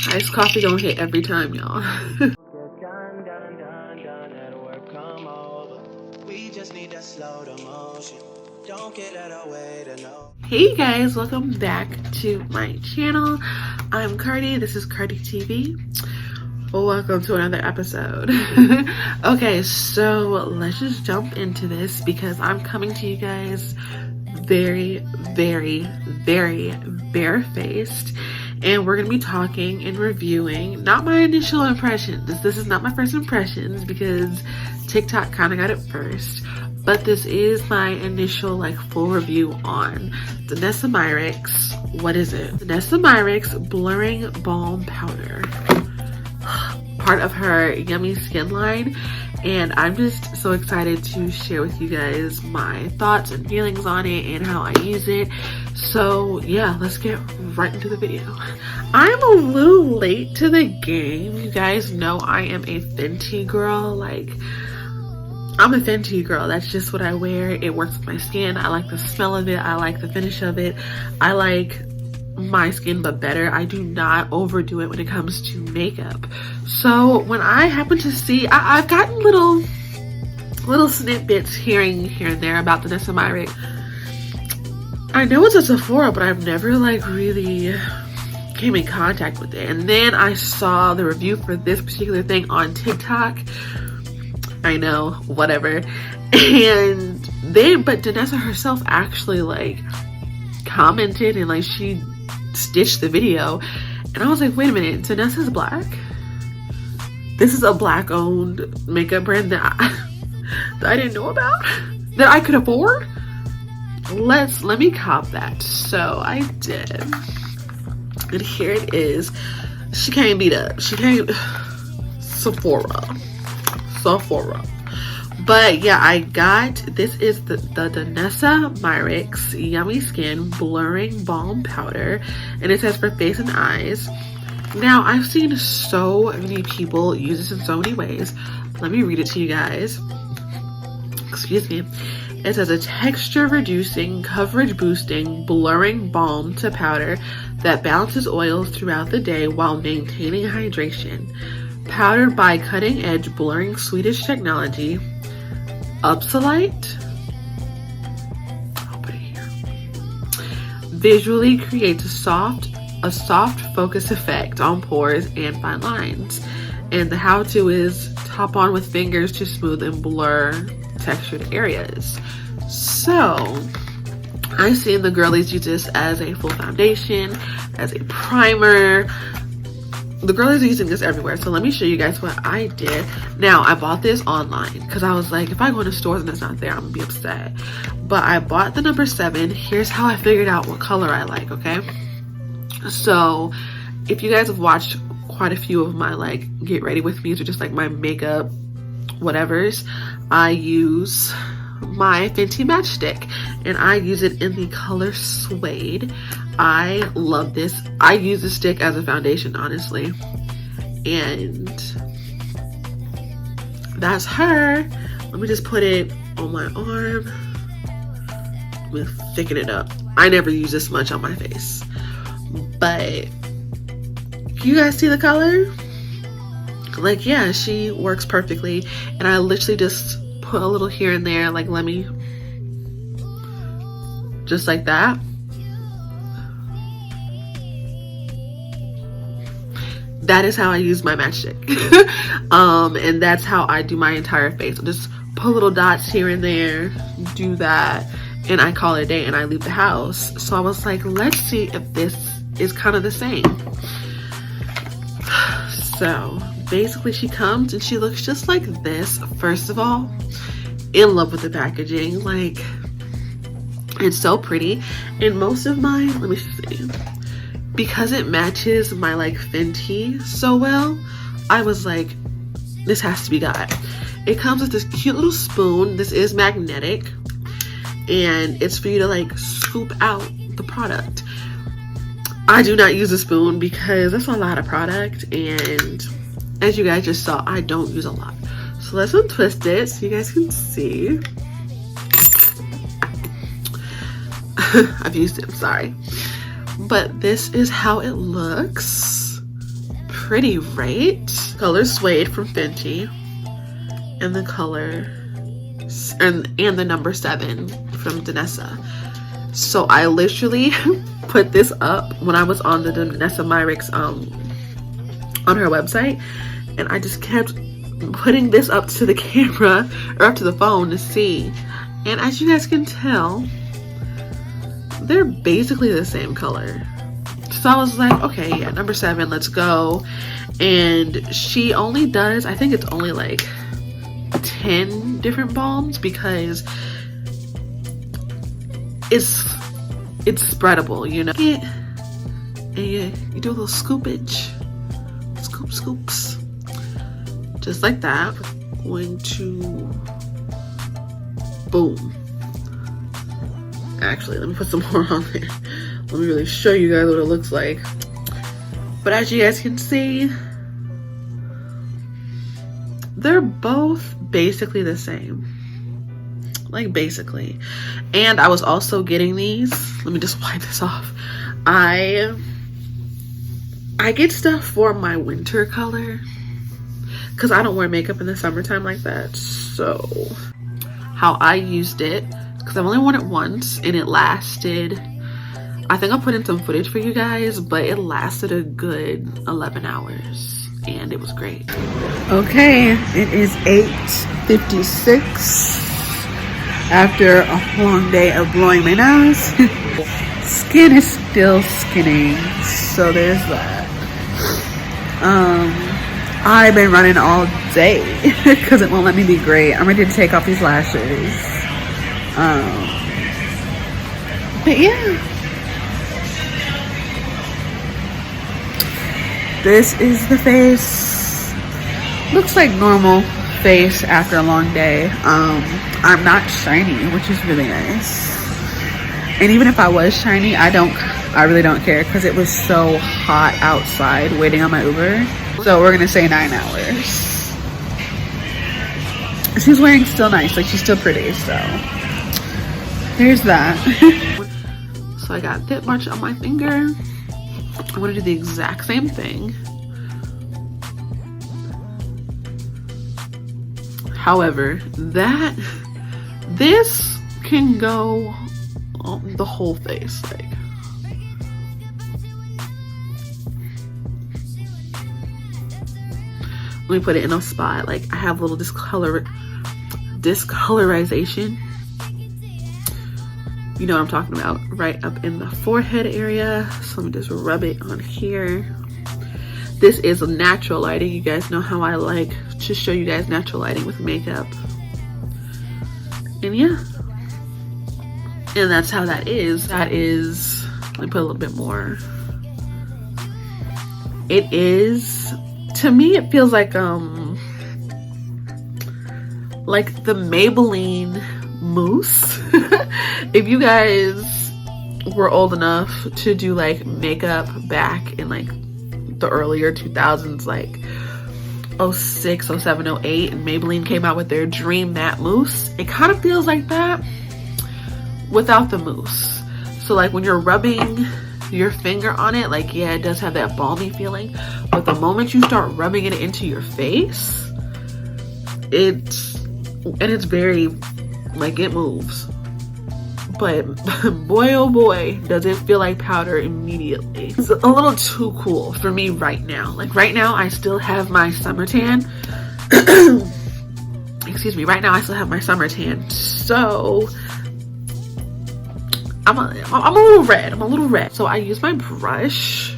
Iced coffee don't hit every time, y'all. Hey guys, welcome back to my channel. I'm Cardi. This is Cardi TV. Welcome to another episode. Okay, so let's just jump into this because I'm coming to you guys very barefaced, and we're gonna be talking and reviewing not my initial impressions. This is not my first impressions because TikTok kind of got it first, but this is my initial like full review on Danessa Myricks. What is it? Danessa Myricks Blurring Balm Powder, part of her Yummy Skin line, and I'm just so excited to share with you guys my thoughts and feelings on it and how I use it. So yeah, let's get right into the video. I'm a little late to the game. You guys know I am a Fenty girl. Like, I'm a Fenty girl. That's just what I wear. It works with my skin. I like the smell of it. I like the finish of it. I like my skin but better. I do not overdo it when it comes to makeup. So when I happen to see, I've gotten little snippets here and there about the Danessa Myricks. I know it's a Sephora, but I've never like really came in contact with it. And then I saw the review for this particular thing on TikTok. I know, whatever. And then, but Danessa herself actually like commented and like she stitched the video, and I was like, wait a minute, Danessa's black? This is a black owned makeup brand that I didn't know about, that I could afford? Let me cop that. So I did, and here it is. She can't beat up. She can't. Sephora. But yeah, I got, this is the Danessa Myricks Yummy Skin Blurring Balm Powder, and it says for face and eyes. Now, I've seen so many people use this in so many ways. Let me read it to you guys. Excuse me. It says a texture reducing, coverage boosting, blurring balm to powder that balances oils throughout the day while maintaining hydration. Powdered by cutting edge blurring Swedish technology. Upsolite, I'll put it here, visually creates a soft focus effect on pores and fine lines. And the how-to is top on with fingers to smooth and blur textured areas. So I've seen the girlies use this as a full foundation, as a primer. The girlies are using this everywhere. So let me show you guys what I did. Now, I bought this online because I was like, if I go into stores and it's not there, I'm gonna be upset. But I bought the number 7. Here's how I figured out what color I like, okay? So if you guys have watched quite a few of my like get ready with me's or just like my makeup whatevers, I use my Fenty matchstick, and I use it in the color Suede. I love this. I use the stick as a foundation, honestly. And that's her. Let me just put it on my arm. Let me thicken it up. I never use this much on my face, but can you guys see the color? Like, yeah, she works perfectly. And I literally just put a little here and there, like, let me, just like that. That is how I use my matchstick. And that's how I do my entire face. I just put little dots here and there, do that, and I call it a day and I leave the house. So I was like, let's see if this is kind of the same. So basically she comes and she looks just like this. First of all, in love with the packaging. Like, it's so pretty. And most of mine, let me see, because it matches my like Fenty so well, I was like, this has to be got. It comes with this cute little spoon. This is magnetic, and it's for you to like scoop out the product. I do not use a spoon because that's a lot of product, and as you guys just saw, I don't use a lot. So let's untwist it so you guys can see. I've used it, I'm sorry. But this is how it looks. pretty, right? Color Suede from Fenty, and the color and the number 7 from Danessa. So I literally put this up when I was on the Danessa Myricks on her website, and I just kept putting this up to the camera or up to the phone to see. And as you guys can tell, they're basically the same color. So I was like, okay, yeah, number 7, let's go. And she only does, I think it's only like 10 different balms, because it's spreadable, you know. And you do a little scoopage, scoops, just like that. Going to boom. Actually, let me put some more on there. Let me really show you guys what it looks like. But as you guys can see, they're both basically the same. Like, basically. And I was also getting these. Let me just wipe this off. I get stuff for my winter color, because I don't wear makeup in the summertime like that. So how I used it, because I've only worn it once and it lasted, I think I'll put in some footage for you guys, but it lasted a good 11 hours and it was great. Okay, it is 8:56 after a long day of blowing my nose. Skin is still skinning, so there's that. I've been running all day because it won't let me be great. I'm ready to take off these lashes. But yeah, this is the face. Looks like normal face after a long day. I'm not shiny, which is really nice. And even if I was shiny, I really don't care, because it was so hot outside waiting on my Uber. So we're gonna say 9 hours. She's wearing still nice, like she's still pretty, so there's that. So I got dip march on my finger. I'm gonna do the exact same thing. However, this can go on the whole face, like. Let me put it in a spot. Like, I have a little discolorization. You know what I'm talking about. Right up in the forehead area. So let me just rub it on here. This is natural lighting. You guys know how I like to show you guys natural lighting with makeup. And yeah. And that's how that is. That is, let me put a little bit more. It is, to me, it feels like the Maybelline mousse. If you guys were old enough to do like makeup back in like the earlier 2000s, like 06, 07, 08, and Maybelline came out with their Dream Matte Mousse, it kind of feels like that without the mousse. So like when you're rubbing your finger on it, like, yeah, it does have that balmy feeling, but the moment you start rubbing it into your face, it's very, like, it moves. But boy, oh boy, does it feel like powder immediately. It's a little too cool for me right now. Like, right now I still have my summer tan. Excuse me, right now I still have my summer tan, so I'm a little red. I'm a little red. So I use my brush,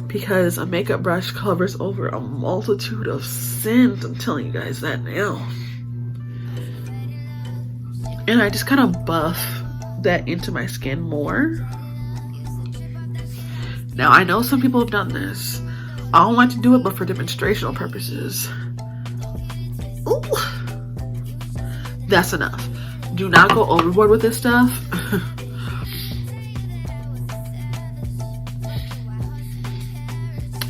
because a makeup brush covers over a multitude of sins. I'm telling you guys that now. And I just kind of buff that into my skin more. Now, I know some people have done this. I don't like to do it, but for demonstrational purposes. Ooh. That's enough. Do not go overboard with this stuff.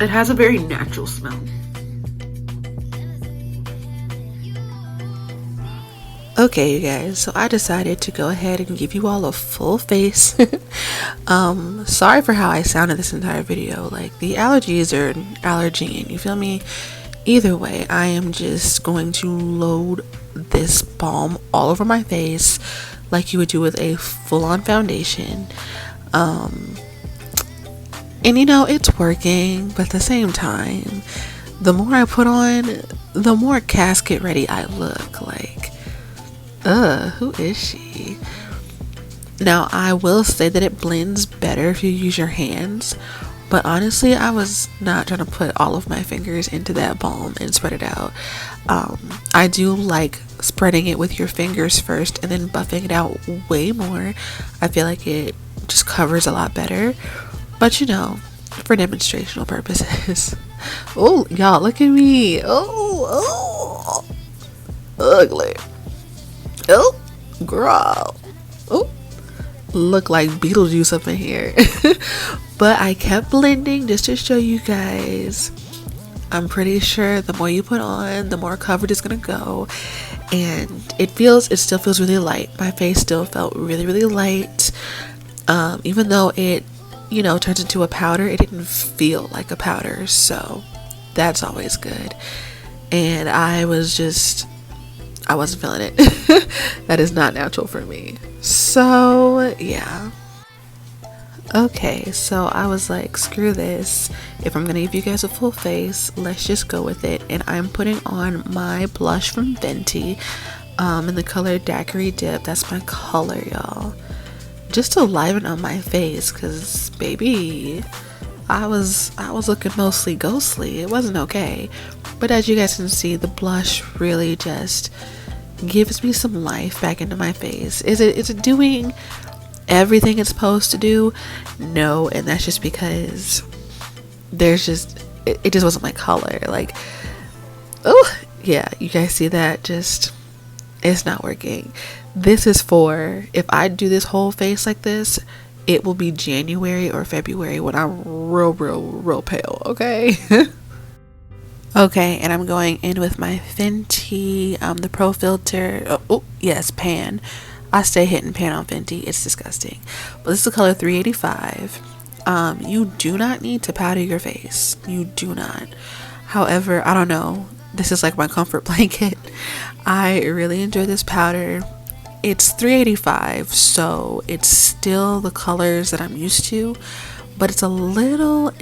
It has a very natural smell. Okay, you guys, so I decided to go ahead and give you all a full face Sorry for how I sounded this entire video. Like, the allergies are allergene, you feel me? Either way, I am just going to load this balm all over my face like you would do with a full-on foundation. And you know, it's working, but at the same time, the more I put on, the more casket ready I look. Like, who is she? Now, I will say that it blends better if you use your hands, but honestly, I was not trying to put all of my fingers into that balm and spread it out. I do like spreading it with your fingers first and then buffing it out way more. I feel like it just covers a lot better, but you know, for demonstrational purposes. Oh, y'all, look at me. Oh, ugly. Oh, girl. Oh, look like Beetlejuice up in here. But I kept blending just to show you guys. I'm pretty sure the more you put on, the more covered it's gonna go. And it still feels really light. My face still felt really, really light. Even though it, you know, turns into a powder, it didn't feel like a powder. So that's always good. And I wasn't feeling it. That is not natural for me. So yeah. Okay, so I was like, screw this. If I'm gonna give you guys a full face, let's just go with it. And I'm putting on my blush from Fenty in the color Daiquiri Dip. That's my color, y'all. Just to liven up my face, cause baby, I was looking mostly ghostly. It wasn't okay. But as you guys can see, the blush really just gives me some life back into my face. Is it doing everything it's supposed to do? No, and that's just because it just wasn't my color. Like, oh yeah, you guys see that? Just, it's not working. This is for, if I do this whole face like this, it will be January or February when I'm real pale, okay? Okay, and I'm going in with my Fenty, the Pro Filter, oh yes, pan. I stay hitting pan on Fenty, it's disgusting. But this is the color 385. You do not need to powder your face. You do not. However, I don't know. This is like my comfort blanket. I really enjoy this powder. It's 385, so it's still the colors that I'm used to, but it's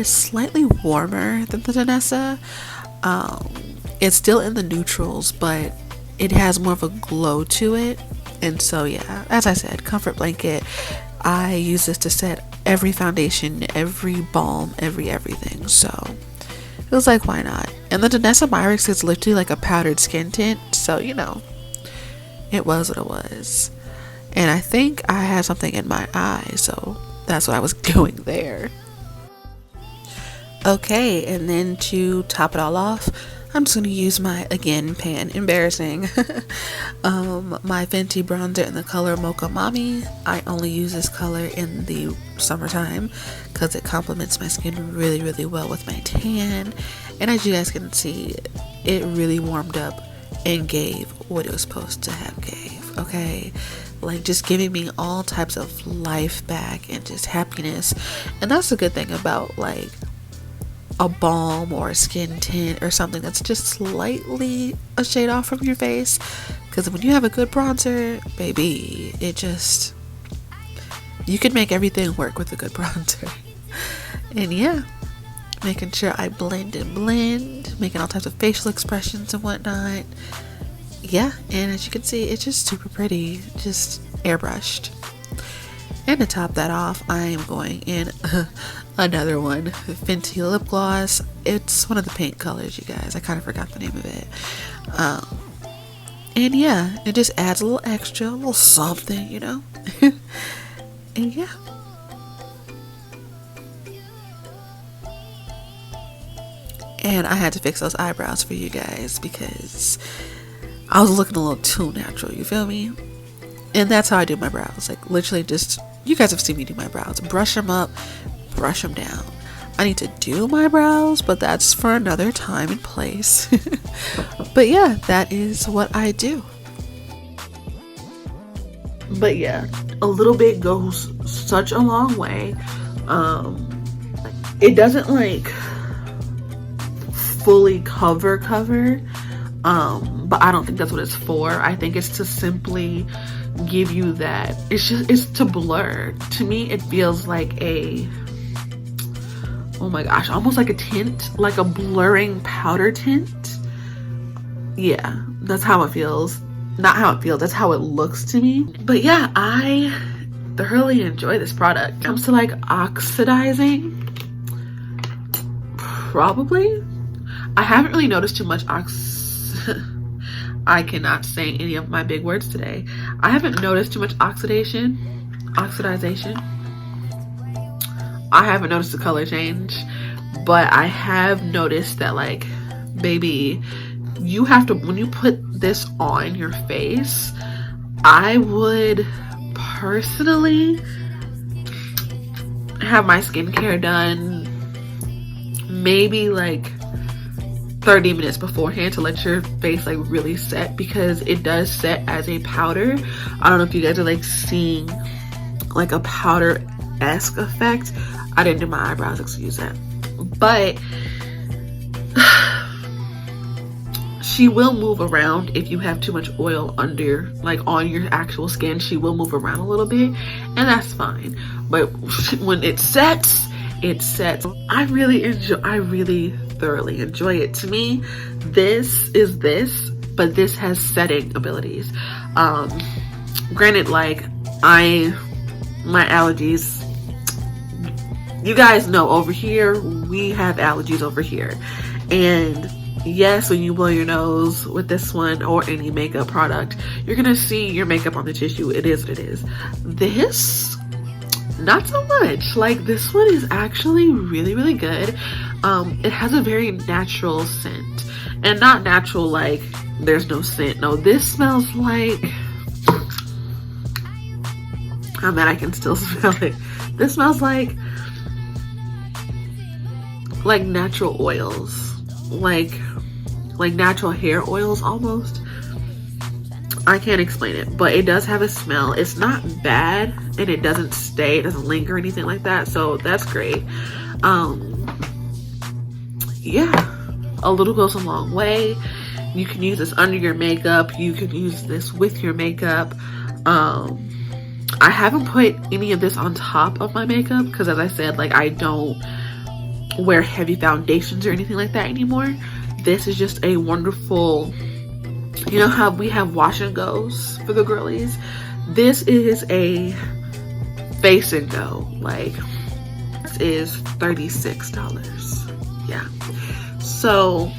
slightly warmer than the Danessa. It's still in the neutrals, but it has more of a glow to it. And so yeah, as I said, comfort blanket. I use this to set every foundation, every balm, everything. So it was like, why not? And the Danessa Myricks is literally like a powdered skin tint, so you know, it was what it was. And I think I had something in my eye, so that's what I was doing there. Okay, and then to top it all off, I'm just going to use my, again, pan, embarrassing, my Fenty bronzer in the color Mocha Mami. I only use this color in the summertime because it complements my skin really, really well with my tan. And as you guys can see, it really warmed up and gave what it was supposed to have gave, okay? Like, just giving me all types of life back and just happiness. And that's the good thing about, like, a balm or a skin tint or something that's just slightly a shade off from your face, because when you have a good bronzer, baby, you can make everything work with a good bronzer. And yeah, making sure I blend and blend, making all types of facial expressions and whatnot. Yeah, and as you can see, it's just super pretty, just airbrushed. And to top that off, I am going in another one, Fenty lip gloss. It's one of the pink colors, you guys. I kind of forgot the name of it. And yeah, it just adds a little extra, a little something, you know. And yeah. And I had to fix those eyebrows for you guys because I was looking a little too natural, you feel me? And that's how I do my brows. Like, literally just, you guys have seen me do my brows. Brush them up, brush them down. I need to do my brows, but that's for another time and place. But yeah, that is what I do. But yeah, a little bit goes such a long way. It doesn't like fully cover, but I don't think that's what it's for. I think it's to simply give you that, it's to blur. To me, it feels like a, oh my gosh, almost like a tint, like a blurring powder tint. Yeah, that's how it feels. Not how it feels, that's how it looks to me. But yeah, I thoroughly enjoy this product. When it comes to like oxidizing, probably. I haven't really noticed too much I cannot say any of my big words today. I haven't noticed too much oxidization. I haven't noticed the color change, but I have noticed that, like, baby, you have to, when you put this on your face, I would personally have my skincare done maybe like 30 minutes beforehand to let your face like really set, because it does set as a powder. I don't know if you guys are like seeing like a powder-esque effect. I didn't do my eyebrows, excuse that. But she will move around if you have too much oil under, like on your actual skin. She will move around a little bit, and that's fine. But when it sets, it sets. I really thoroughly enjoy it. To me, this is this, but this has setting abilities. Granted, like my allergies, you guys know over here, we have allergies over here. And yes, when you blow your nose with this one or any makeup product, you're gonna see your makeup on the tissue. It is what it is. This, not so much. Like, this one is actually really good. It has a very natural scent, and not natural like there's no scent. No, this smells like, I mean, I can still smell it. This smells like natural oils, like natural hair oils almost. I can't explain it, but it does have a smell. It's not bad, and it doesn't stay, it doesn't linger or anything like that, so that's great. Yeah, a little goes a long way. You can use this under your makeup, you can use this with your makeup. I haven't put any of this on top of my makeup because, as I said, like, I don't wear heavy foundations or anything like that anymore. This is just a wonderful, you know how we have wash and goes for the girlies? This is a face and go. Like, this is $36. Yeah, so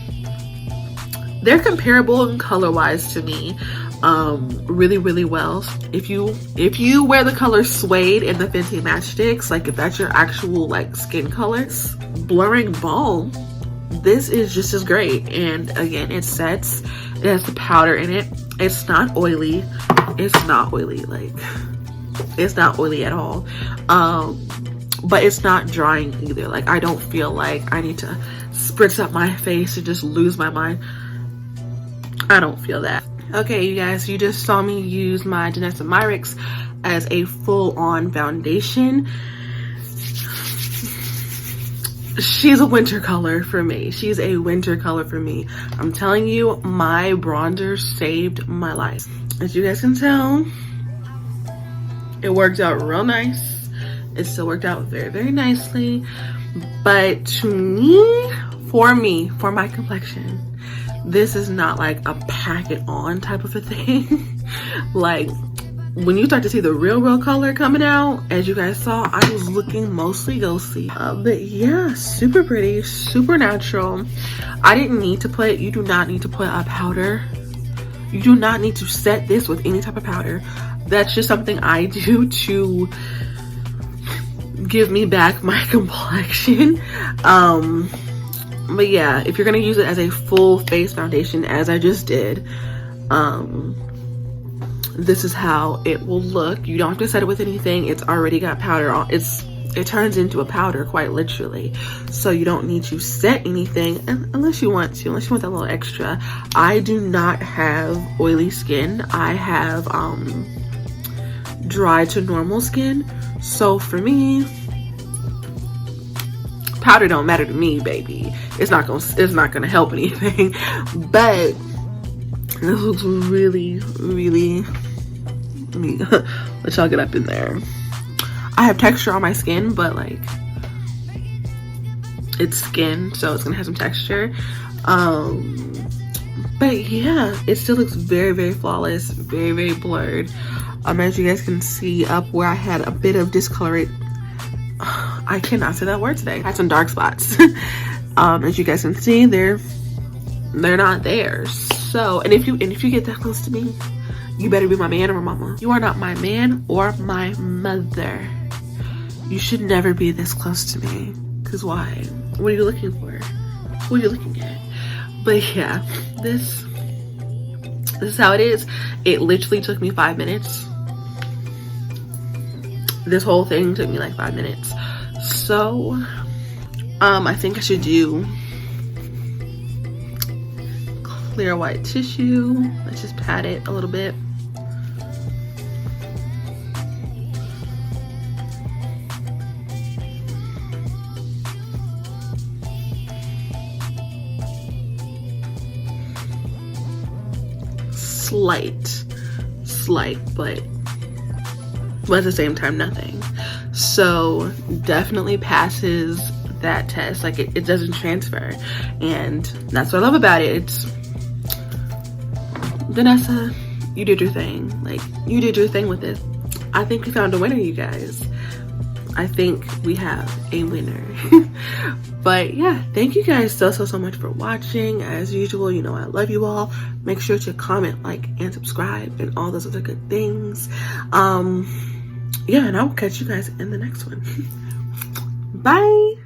they're comparable in color wise to me, really well. If you wear the color suede in the Fenty Matchsticks, like if that's your actual like skin colors, blurring balm, this is just as great. And again, it sets, it has the powder in it, it's not oily, like it's not oily at all, but it's not drying either. Like, I don't feel like I need to spritz up my face and just lose my mind. I don't feel that. Okay, you guys, you just saw me use my Danessa Myricks as a full-on foundation. She's a winter color for me. She's a winter color for me. I'm telling you, my bronzer saved my life. As you guys can tell, it worked out real nice. It still worked out very nicely. But to me, for my complexion, this is not like a pack it on type of a thing. Like, when you start to see the real color coming out, as you guys saw, I was looking mostly ghostly. But yeah, super pretty, super natural. I didn't need to put, you do not need to put a powder. You do not need to set this with any type of powder. That's just something I do to give me back my complexion. But yeah, if you're gonna use it as a full face foundation, as I just did, this is how it will look. You don't have to set it with anything. It's already got powder on. It turns into a powder, quite literally. So you don't need to set anything unless you want to, unless you want that little extra. I do not have oily skin. I have dry to normal skin. So for me, powder don't matter to me, baby. It's not gonna help anything. But this looks really, really, let me let y'all get up in there. I have texture on my skin, but like, it's skin, so it's gonna have some texture. But yeah, it still looks very, very flawless, very, very blurred. As you guys can see up where I had a bit of discoloration, I cannot say that word today. I had some dark spots. As you guys can see, they're not there. So, and if you get that close to me, you better be my man or mama. You are not my man or my mother. You should never be this close to me. Cause why? What are you looking for? Who are you looking at? But yeah, this is how it is. It literally took me 5 minutes. This whole thing took me like 5 minutes. So, I think I should do clear white tissue. Let's just pat it a little bit. Slight, but at the same time, nothing. So definitely passes that test. Like it doesn't transfer, and that's what I love about it. It's Danessa, you did your thing. Like, you did your thing with it. I think we found a winner, you guys. I think we have a winner. But yeah, thank you guys so much for watching. As usual, you know I love you all. Make sure to comment, like, and subscribe and all those other good things. Yeah, and I will catch you guys in the next one. Bye.